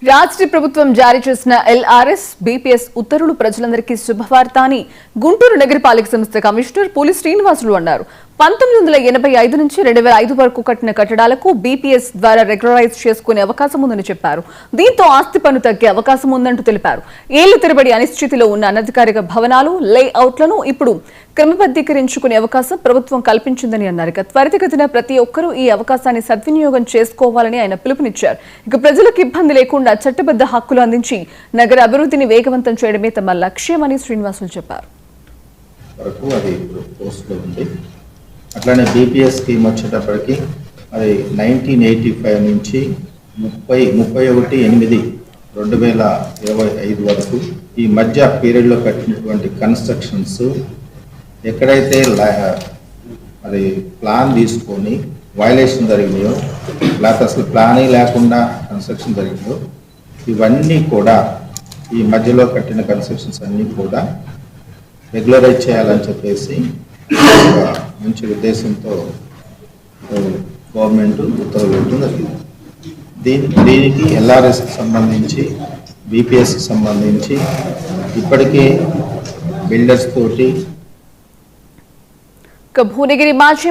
రాష్ట్ర ప్రభుత్వం జారీ చేసిన ఎల్ఆర్ఎస్ బీపీఎస్ ఉత్తర్వులు ప్రజలందరికీ శుభవార్త అని గుంటూరు నగరపాలక సంస్థ కమిషనర్ పులి శ్రీనివాసులు అన్నారు. 1985 నుంచి 2005 వరకు కట్టిన కట్టడాలకు బీపీఎస్ ద్వారా రెగ్యులరైజ్ చేసుకునే అవకాశం ఉందని చెప్పారు. దీంతో ఆస్తి పన్ను తగ్గే అవకాశం ఉందంటూ తెలిపారు. ఏళ్ల తరబడి అనిశ్చితిలో ఉన్న అనధికారిక భవనాలు లేఅవుట్లను ఇప్పుడు క్రమబద్ధీకరించుకునే అవకాశం ప్రభుత్వం కల్పించిందని అన్నారు. త్వరితగతిన ప్రతి ఒక్కరూ ఈ అవకాశాన్ని సద్వినియోగం చేసుకోవాలని ఆయన పిలుపునిచ్చారు. ఇక ప్రజలకు ఇబ్బంది లేకుండా చట్టబద్ధ హక్కులు అందించి నగర అభివృద్ధిని వేగవంతం చేయడమే తమ లక్ష్యమని శ్రీనివాసులు చెప్పారు. అట్లానే బీపీఎస్ స్కీమ్ వచ్చేటప్పటికి అది 1985 నుంచి 31/8/2025 వరకు ఈ మధ్య పీరియడ్లో కట్టినటువంటి కన్స్ట్రక్షన్స్ ఎక్కడైతే అది ప్లాన్ తీసుకొని వైలేషన్ జరిగినాయో లేకపోతే అసలు ప్లానే లేకుండా కన్స్ట్రక్షన్ జరిగిందో ఇవన్నీ కూడా ఈ మధ్యలో కట్టిన కన్స్ట్రక్షన్స్ అన్నీ కూడా రెగ్యులరైజ్ చేయాలని చెప్పేసి మంచి ఉద్దేశంతో గవర్నమెంట్ ఉత్తర్వులు ఇవ్వడం జరిగింది. దీనికి ఎల్ఆర్ఎస్కి సంబంధించి బీపీఎస్కి సంబంధించి ఇప్పటికే బిల్డర్స్ తోటి భువనగిరి మాజీ